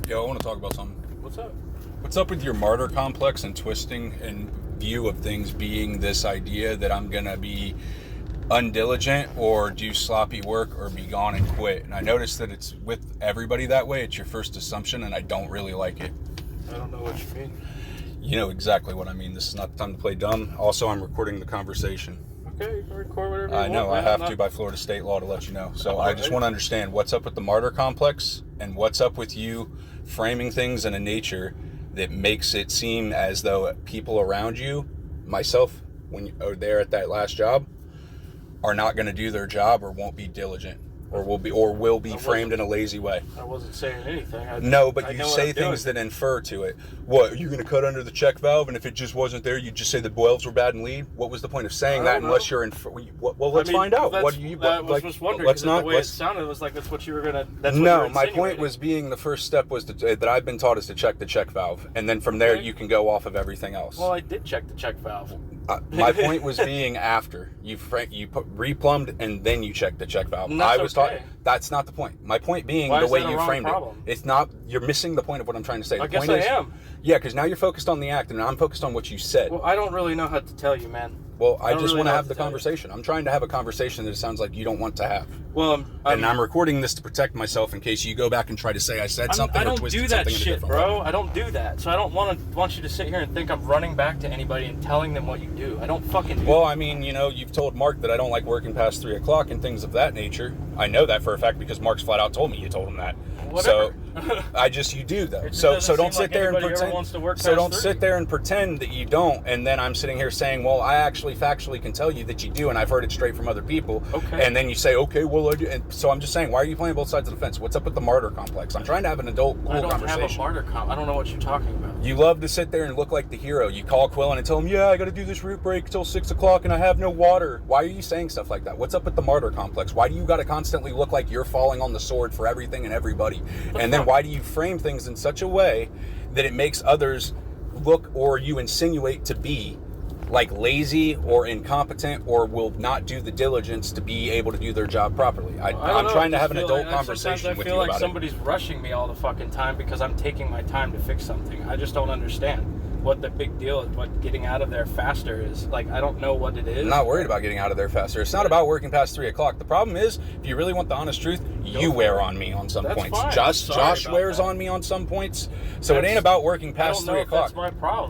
Yo, I want to talk about something. What's up? What's up with your martyr complex and twisting and view of things being this idea that I'm going to be undiligent or do sloppy work or be gone and quit? And I noticed that it's with everybody that way. It's your first assumption, and I don't really like it. I don't know what you mean. You know exactly what I mean. This is not the time to play dumb. Also, I'm recording the conversation. Okay, you can record whatever you want. I know, I have to by Florida state law to let you know. So I just want to understand what's up with the martyr complex and what's up with you framing things in a nature that makes it seem as though people around you, myself, when you're there at that last job, are not going to do their job or won't be diligent or will be framed in a lazy way. I wasn't saying anything. No, but you say things that infer to it. What, are you going to cut under the check valve, and if it just wasn't there, you just say the valves were bad and lead? What was the point of saying that unless you're in... Well, let's find out. I was just wondering, because the way it sounded was like that's what you were going to... No, my point was being the first step was that I've been taught is to check the check valve, and then from there you can go off of everything else. Well, I did check the check valve. My point was being after you replumbed and then you checked the check valve. And I was taught that's not the point. My point being the way you framed it. It's not. You're missing the point of what I'm trying to say. I guess I am. Yeah, because now you're focused on the act, and I'm focused on what you said. Well, I don't really know how to tell you, man. Well, I just want to have the conversation. I'm trying to have a conversation that it sounds like you don't want to have. Well, I'm recording this to protect myself in case you go back and try to say I said something or twisted something in a different way. I don't do that shit, bro. I don't do that. So I don't want you to sit here and think I'm running back to anybody and telling them what you do. I don't fucking do that. Well, I mean, you've told Mark that I don't like working past 3 o'clock and things of that nature. I know that for a fact because Mark's flat out told me you told him that. Whatever. So you do though. So don't sit there and pretend. So don't sit there and pretend that you don't. And then I'm sitting here saying, well, I actually factually can tell you that you do, and I've heard it straight from other people. Okay. And then you say, okay, well, I do. And so I'm just saying, why are you playing both sides of the fence? What's up with the martyr complex? I'm trying to have an adult, cool conversation. I don't have a martyr complex. I don't know what you're talking about. You love to sit there and look like the hero. You call Quillen and tell him, yeah, I got to do this root break till 6 o'clock, and I have no water. Why are you saying stuff like that? What's up with the martyr complex? Why do you got to constantly look like you're falling on the sword for everything and everybody? And then why do you frame things in such a way that it makes others look, or you insinuate to be like lazy or incompetent or will not do the diligence to be able to do their job properly? I'm trying to have an adult conversation with you about it. I feel like somebody's rushing me all the fucking time because I'm taking my time to fix something. I just don't understand what the big deal is, what getting out of there faster is. Like, I don't know what it is. I'm not worried about getting out of there faster. It's not about working past 3 o'clock. The problem is, if you really want the honest truth, you wear on me on some points. Fine. Josh wears on me on some points. So it ain't about working past 3 o'clock. That's my problem.